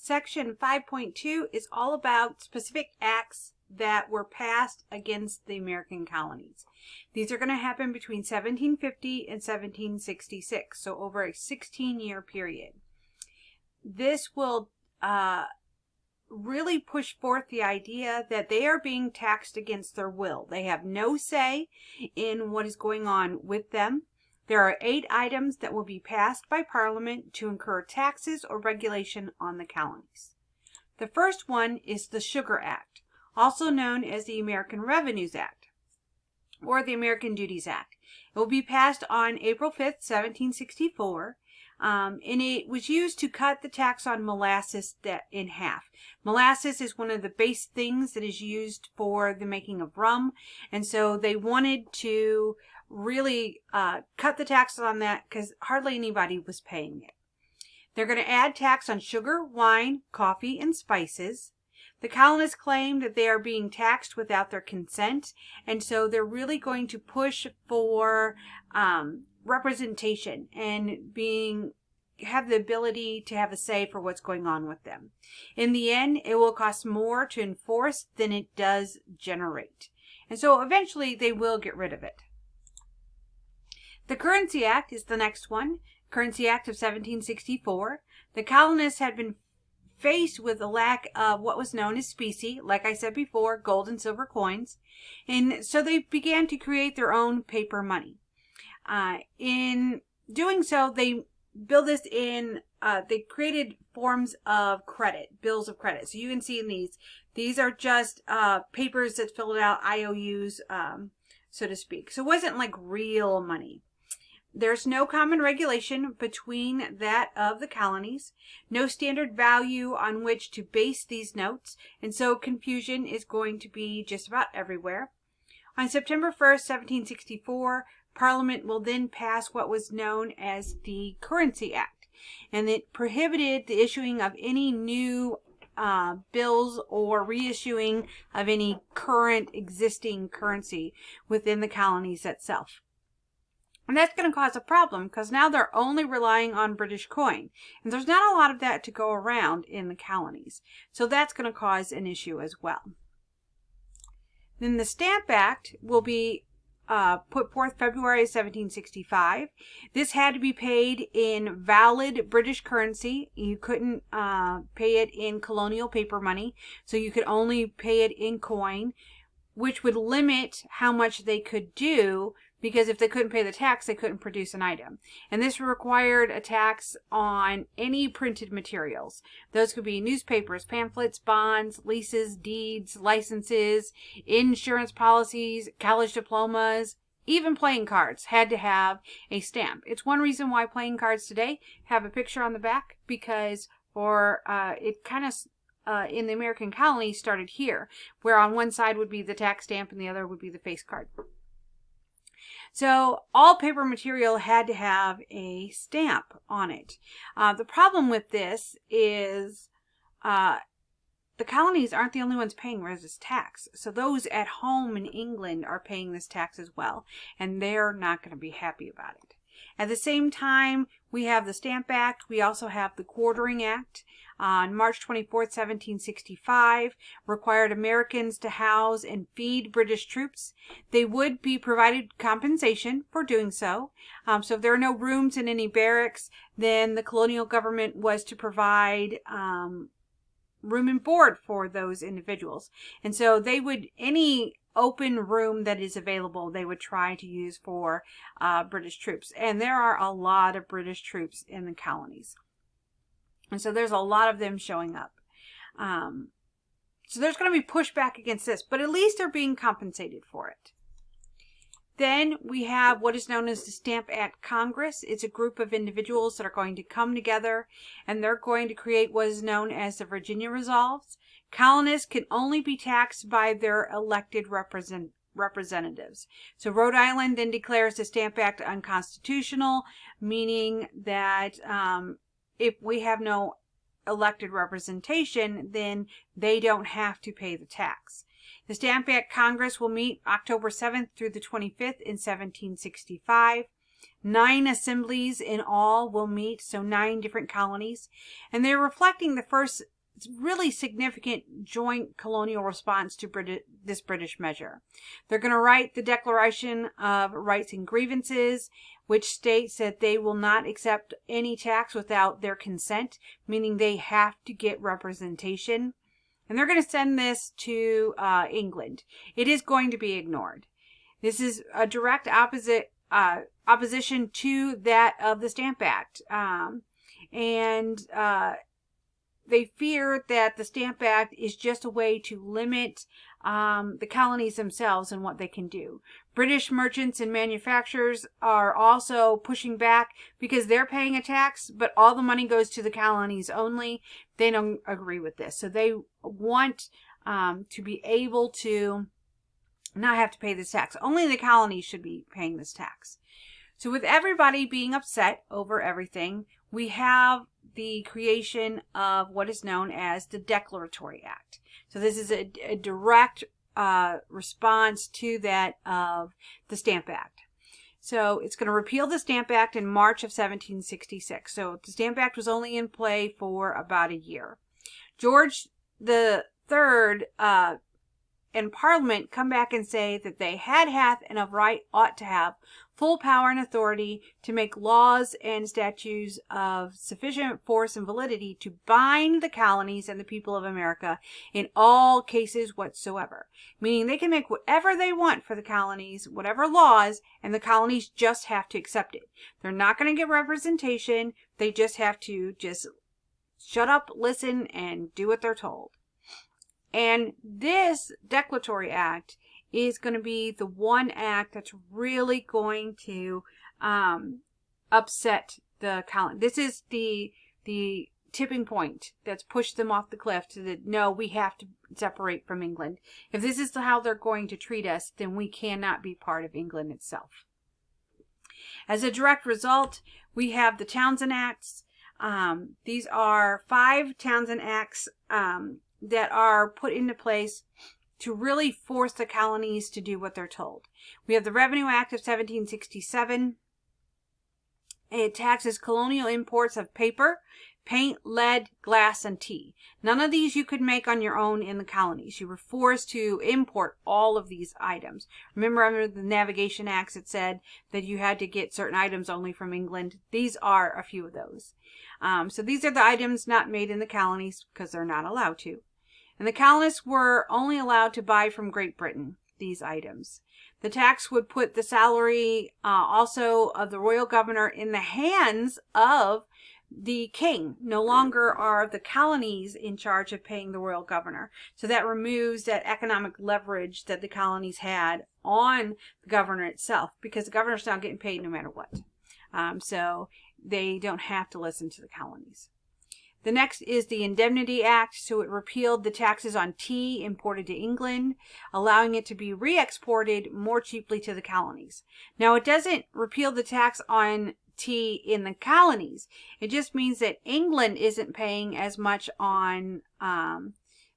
Section 5.2 is all about specific acts that were passed against the American colonies. These are going to happen between 1750 and 1766, so over a 16-year period. This will really push forth the idea that they are being taxed against their will. They have no say in what is going on with them. There are 8 items that will be passed by Parliament to incur taxes or regulation on the colonies. The first one is the Sugar Act, also known as the American Revenues Act or the American Duties Act. It will be passed on April 5th, 1764, and it was used to cut the tax on molasses in half. Molasses is one of the base things that is used for the making of rum, and so they wanted to really cut the taxes on that because hardly anybody was paying it. They're going to add tax on sugar, wine, coffee, and spices. The colonists claim that they are being taxed without their consent, and so they're really going to push for representation and have the ability to have a say for what's going on with them. In the end, it will cost more to enforce than it does generate. And so eventually they will get rid of it. The Currency Act is the next one. Currency Act of 1764. The colonists had been faced with a lack of what was known as specie, like I said before, gold and silver coins, and so they began to create their own paper money. In doing so, they build this in, they created forms of credit, bills of credit. So you can see in these are just papers that filled out IOUs, so to speak. So it wasn't like real money. There's no common regulation between that of the colonies, no standard value on which to base these notes, and so confusion is going to be just about everywhere. On September 1st, 1764, Parliament will then pass what was known as the Currency Act, and it prohibited the issuing of any new bills or reissuing of any current existing currency within the colonies itself. And that's going to cause a problem because now they're only relying on British coin. And there's not a lot of that to go around in the colonies. So that's going to cause an issue as well. Then the Stamp Act will be put forth February 1765. This had to be paid in valid British currency. You couldn't pay it in colonial paper money. So you could only pay it in coin, which would limit how much they could do, because if they couldn't pay the tax, they couldn't produce an item. And this required a tax on any printed materials. Those could be newspapers, pamphlets, bonds, leases, deeds, licenses, insurance policies, college diplomas, even playing cards had to have a stamp. It's one reason why playing cards today have a picture on the back, because it kind of in the American colonies started here, where on one side would be the tax stamp and the other would be the face card. So all paper material had to have a stamp on it. The problem with this is the colonies aren't the only ones paying this tax. So those at home in England are paying this tax as well, and they're not going to be happy about it. At the same time, we have the Stamp Act. We also have the Quartering Act. On March 24th, 1765, required Americans to house and feed British troops. They would be provided compensation for doing so. So if there are no rooms in any barracks, then the colonial government was to provide room and board for those individuals. And so they would, any open room that is available, they would try to use for British troops. And there are a lot of British troops in the colonies. And so there's a lot of them showing up. So there's going to be pushback against this, but at least they're being compensated for it. Then we have what is known as the Stamp Act Congress. It's a group of individuals that are going to come together, and they're going to create what is known as the Virginia Resolves. Colonists can only be taxed by their elected representatives. So Rhode Island then declares the Stamp Act unconstitutional, meaning that if we have no elected representation, then they don't have to pay the tax. The Stamp Act Congress will meet October 7th through the 25th in 1765. 9 assemblies in all will meet, so 9 different colonies. And they're reflecting the first really significant joint colonial response to this British measure. They're going to write the Declaration of Rights and Grievances, which states that they will not accept any tax without their consent, meaning they have to get representation. And they're going to send this to England. It is going to be ignored. This is a direct opposition to that of the Stamp Act. They fear that the Stamp Act is just a way to limit the colonies themselves and what they can do. British merchants and manufacturers are also pushing back because they're paying a tax, but all the money goes to the colonies only. They don't agree with this. So they want to be able to not have to pay this tax. Only the colonies should be paying this tax. So with everybody being upset over everything, we have the creation of what is known as the Declaratory Act. So this is a direct response to that of the Stamp Act. So it's going to repeal the Stamp Act in March of 1766. So the Stamp Act was only in play for about a year. George III and Parliament come back and say that they hath and of right ought to have full power and authority to make laws and statutes of sufficient force and validity to bind the colonies and the people of America in all cases whatsoever. Meaning they can make whatever they want for the colonies, whatever laws, and the colonies just have to accept it. They're not going to get representation. They just have to just shut up, listen, and do what they're told. And this Declaratory Act is going to be the one act that's really going to upset the colony. This is the tipping point that's pushed them off the cliff to the, no, we have to separate from England. If this is how they're going to treat us, then we cannot be part of England itself. As a direct result, we have the Townshend Acts. These are 5 Townshend Acts that are put into place to really force the colonies to do what they're told. We have the Revenue Act of 1767. It taxes colonial imports of paper, paint, lead, glass, and tea. None of these you could make on your own in the colonies. You were forced to import all of these items. Remember, under the Navigation Acts, it said that you had to get certain items only from England. These are a few of those. So these are the items not made in the colonies because they're not allowed to. And the colonists were only allowed to buy from Great Britain these items. The tax would put the salary also of the royal governor in the hands of the king. No longer are the colonies in charge of paying the royal governor. So that removes that economic leverage that the colonies had on the governor itself, because the governor's not getting paid no matter what. So they don't have to listen to the colonies. The next is the Indemnity Act. So it repealed the taxes on tea imported to England, allowing it to be re-exported more cheaply to the colonies. Now, it doesn't repeal the tax on tea in the colonies. It just means that England isn't paying as much on the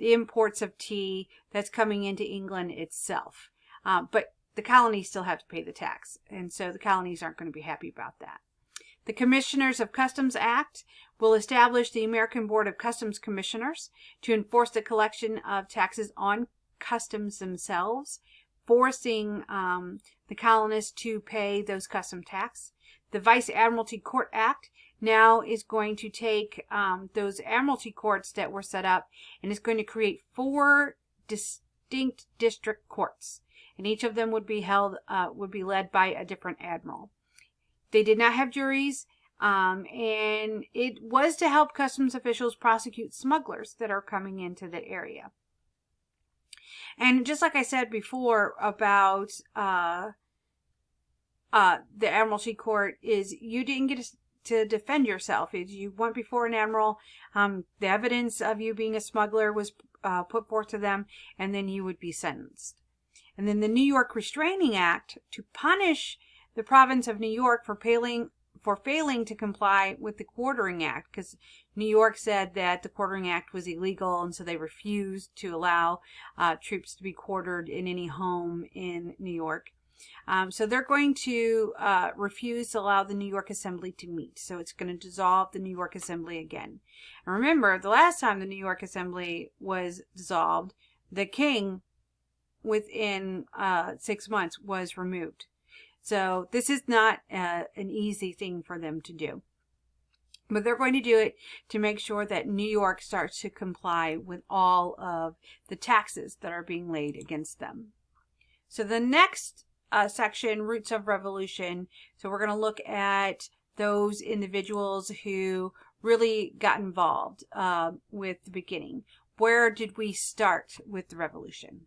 imports of tea that's coming into England itself. But the colonies still have to pay the tax. And so the colonies aren't going to be happy about that. The Commissioners of Customs Act will establish the American Board of Customs Commissioners to enforce the collection of taxes on customs themselves, forcing the colonists to pay those custom tax. The Vice Admiralty Court Act now is going to take those admiralty courts that were set up, and is going to create 4 distinct district courts, and each of them would be led by a different admiral. They did not have juries, and it was to help customs officials prosecute smugglers that are coming into the area. And just like I said before about the Admiralty Court, is you didn't get to defend yourself. If you went before an admiral, the evidence of you being a smuggler was put forth to them, and then you would be sentenced. And then the New York Restraining Act, to punish the province of New York for failing to comply with the Quartering Act, because New York said that the Quartering Act was illegal, and so they refused to allow troops to be quartered in any home in New York. So they're going to refuse to allow the New York Assembly to meet. So it's going to dissolve the New York Assembly again. And remember, the last time the New York Assembly was dissolved, the king, within 6 months, was removed. So this is not an easy thing for them to do. But they're going to do it to make sure that New York starts to comply with all of the taxes that are being laid against them. So the next section, Roots of Revolution. So we're going to look at those individuals who really got involved with the beginning. Where did we start with the revolution?